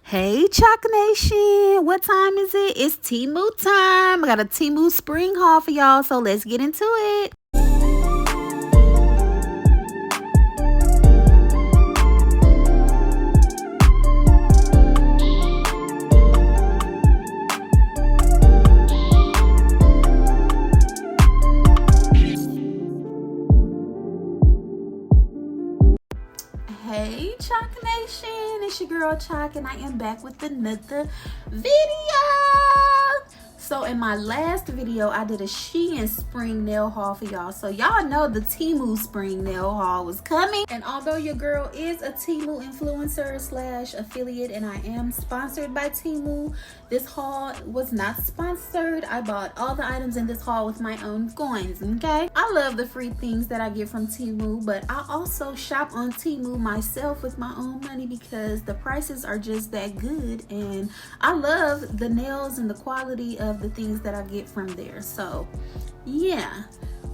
Hey Chalk Nation, what time is it? It's Temu time. I got a Temu spring haul for y'all, so let's get into it. Hey Chalk Nation, it's your girl Chalk and I am back with another video. So in my last video, I did a Shein spring nail haul for y'all. So y'all know the Temu spring nail haul was coming. And although your girl is a Temu influencer slash affiliate and I am sponsored by Temu, this haul was not sponsored. I bought all the items in this haul with my own coins, okay? I love the free things that I get from Temu, but I also shop on Temu myself with my own money because the prices are just that good. And I love the nails and the quality of the things that I get from there. So yeah,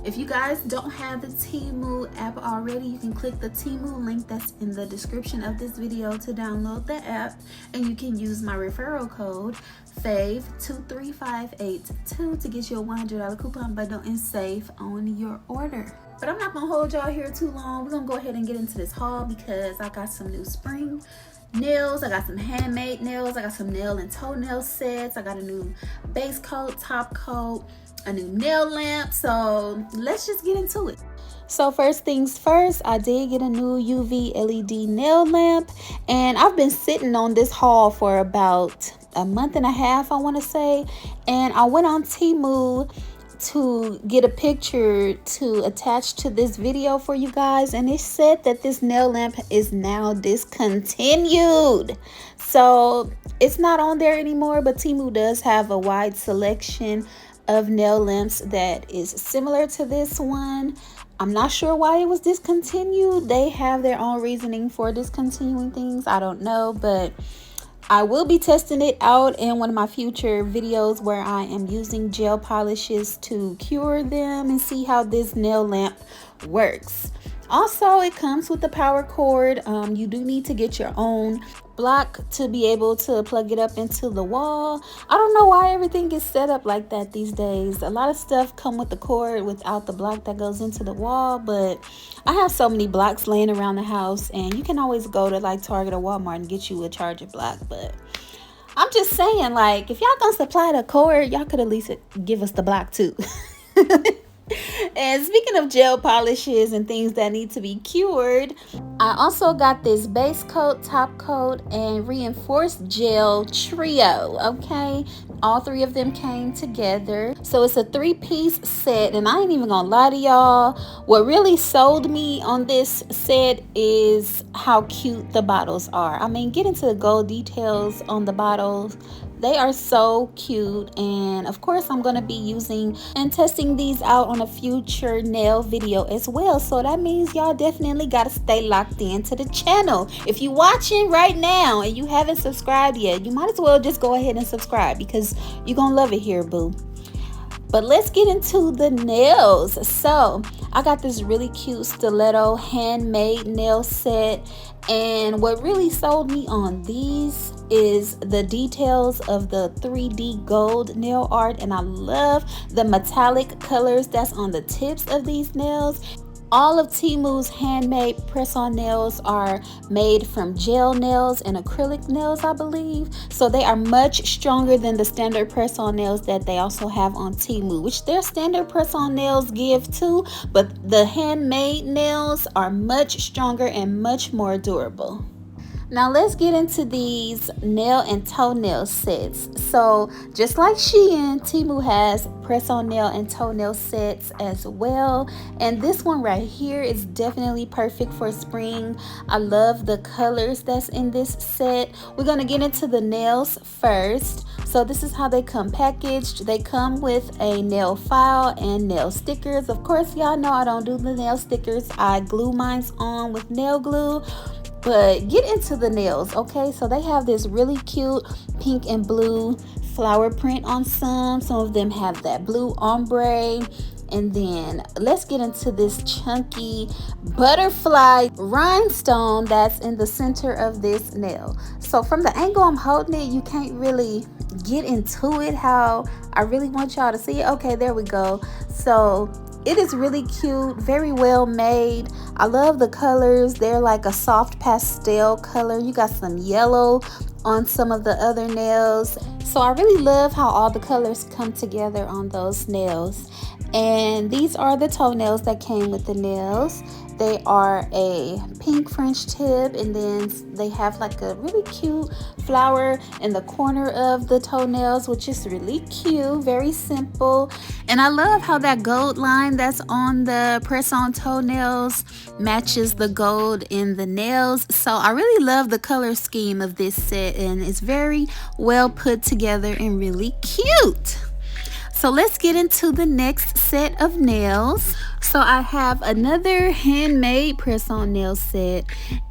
if you guys don't have the Temu app already, you can click the Temu link that's in the description of this video to download the app, and you can use my referral code FAVE23582 to get you a $100 coupon bundle and save on your order. But I'm not gonna hold y'all here too long. We're gonna go ahead and get into this haul because I got some new spring nails, I got some handmade nails, I got some nail and toenail sets, I got a new base coat, top coat, a new nail lamp. So let's just get into it. So first things first, I did get a new UV LED nail lamp, and I've been sitting on this haul for about a month and a half, I want to say. And I went on Temu to get a picture to attach to this video for you guys, and it said that this nail lamp is now discontinued, so it's not on there anymore. But Temu does have a wide selection of nail lamps that is similar to this one. I'm not sure why it was discontinued. They have their own reasoning for discontinuing things. I don't know, but I will be testing it out in one of my future videos where I am using gel polishes to cure them and see how this nail lamp works. Also, it comes with the power cord. You do need to get your own block to be able to plug it up into the wall. I don't know why everything is set up like that these days. A lot of stuff come with the cord without the block that goes into the wall, but I have so many blocks laying around the house, and you can always go to like Target or Walmart and get you a charger block. But I'm just saying, like, if y'all gonna supply the cord, y'all could at least give us the block too. And speaking of gel polishes and things that need to be cured, I also got this base coat, top coat, and reinforced gel trio. Okay, all three of them came together, so it's a 3-piece set. And I ain't even gonna lie to y'all, what really sold me on this set is how cute the bottles are. I mean, get into the gold details on the bottles. They are so cute, and of course I'm going to be using and testing these out on a future nail video as well. So that means y'all definitely got to stay locked into the channel. If you're watching right now and you haven't subscribed yet, you might as well just go ahead and subscribe because you're going to love it here, boo. But let's get into the nails. So I got this really cute Stiletto handmade nail set, and what really sold me on these is the details of the 3D gold nail art, and I love the metallic colors that's on the tips of these nails. All of Temu's handmade press-on nails are made from gel nails and acrylic nails, I believe. So they are much stronger than the standard press-on nails that they also have on Temu, which their standard press-on nails give too, but the handmade nails are much stronger and much more durable. Now let's get into these nail and toenail sets. So just like Shein, Temu has press-on nail and toenail sets as well. And this one right here is definitely perfect for spring. I love the colors that's in this set. We're gonna get into the nails first. So this is how they come packaged. They come with a nail file and nail stickers. Of course, y'all know I don't do the nail stickers. I glue mine on with nail glue. But get into the nails, okay? So they have this really cute pink and blue flower print on some. Some of them have that blue ombre. And then let's get into this chunky butterfly rhinestone that's in the center of this nail. So from the angle I'm holding it, you can't really get into it how I really want y'all to see it. Okay, there we go. So it is really cute, very well made. I love the colors. They're like a soft pastel color. You got some yellow on some of the other nails. So I really love how all the colors come together on those nails. And these are the toenails that came with the nails. They are a pink French tip, and then they have like a really cute flower in the corner of the toenails, which is really cute, very simple. And I love how that gold line that's on the press-on toenails matches the gold in the nails. So I really love the color scheme of this set, and it's very well put together and really cute. So let's get into the next set of nails. So I have another handmade press-on nail set,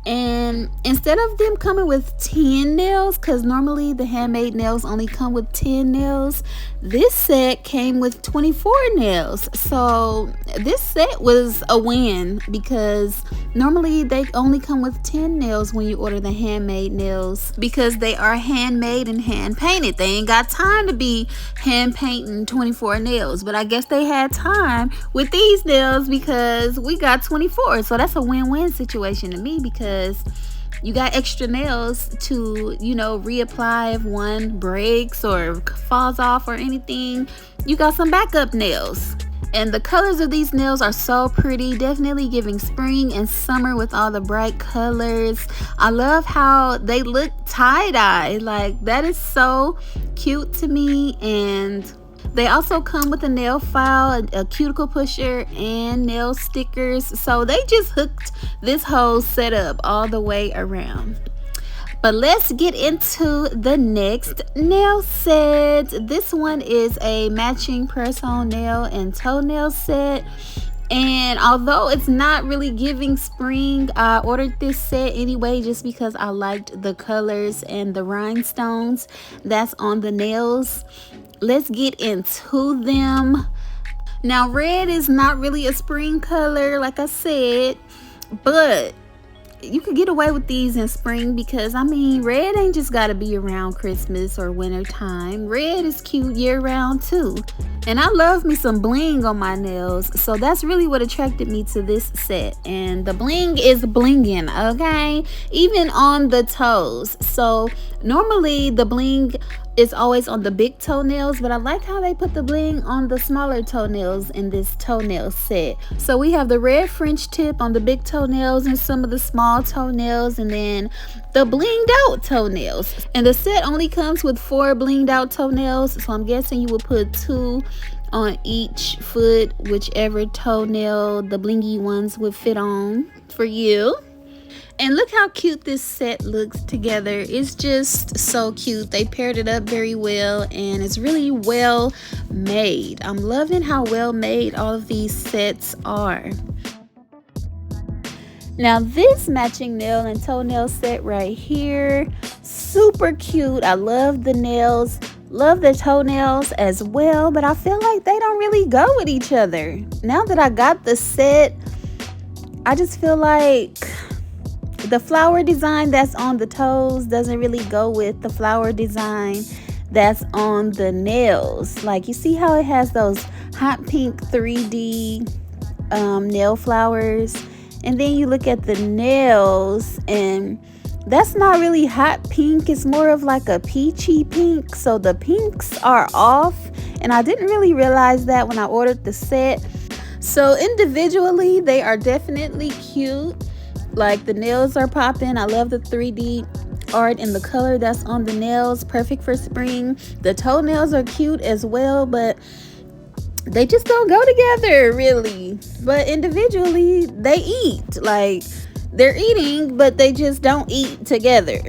and instead of them coming with 10 nails, because normally the handmade nails only come with 10 nails, this set came with 24 nails. So this set was a win, because normally they only come with 10 nails when you order the handmade nails, because they are handmade and hand painted. They ain't got time to be hand painting 24 nails, but I guess they had time with these nails because we got 24. So that's a win-win situation to me, because you got extra nails to, you know, reapply if one breaks or falls off or anything. You got some backup nails. And the colors of these nails are so pretty, definitely giving spring and summer with all the bright colors. I love how they look tie-dye. Like, that is so cute to me. And they also come with a nail file, a cuticle pusher, and nail stickers. So they just hooked this whole setup all the way around. But let's get into the next nail set. This one is a matching press-on nail and toenail set. And although it's not really giving spring, I ordered this set anyway just because I liked the colors and the rhinestones that's on the nails. Let's get into them. Now, red is not really a spring color, like I said, but you could get away with these in spring, because I mean, red ain't just gotta be around Christmas or winter time. Red is cute year round too. And I love me some bling on my nails, so that's really what attracted me to this set. And the bling is blinging, okay, even on the toes. So normally the bling is always on the big toenails, but I like how they put the bling on the smaller toenails in this toenail set. So we have the red French tip on the big toenails and some of the small toenails, and then the blinged out toenails. And the set only comes with 4 blinged out toenails, so I'm guessing you would put 2 on each foot, whichever toenail the blingy ones would fit on for you. And look how cute this set looks together. It's just so cute. They paired it up very well, and it's really well made. I'm loving how well made all of these sets are. Now this matching nail and toenail set right here, super cute. I love the nails, love the toenails as well, but I feel like they don't really go with each other. Now that I got the set, I just feel like the flower design that's on the toes doesn't really go with the flower design that's on the nails. Like, you see how it has those hot pink 3D nail flowers, and then you look at the nails and that's not really hot pink. It's more of like a peachy pink. So the pinks are off, and I didn't really realize that when I ordered the set. So individually they are definitely cute. Like, the nails are popping. I love the 3D art and the color that's on the nails, perfect for spring. The toenails are cute as well, but they just don't go together really. But individually they eat, like, they're eating, but they just don't eat together.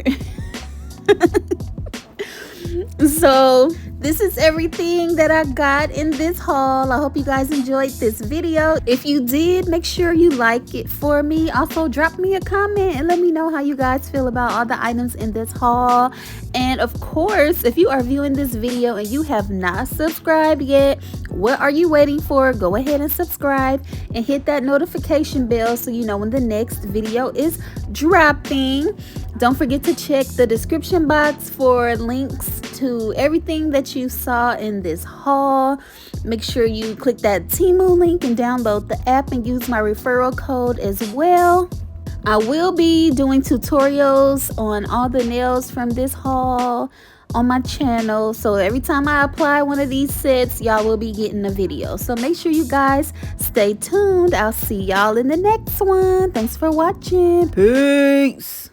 So This is everything that I got in this haul. I hope you guys enjoyed this video. If you did, make sure you like it for me. Also, drop me a comment and let me know how you guys feel about all the items in this haul. And of course, if you are viewing this video and you have not subscribed yet, what are you waiting for? Go ahead and subscribe and hit that notification bell so you know when the next video is dropping. Don't forget to check the description box for links to everything that you saw in this haul. Make sure you click that Temu link and download the app and use my referral code as well. I will be doing tutorials on all the nails from this haul on my channel, so every time I apply one of these sets, y'all will be getting a video. So make sure you guys stay tuned. I'll see y'all in the next one. Thanks for watching. Peace.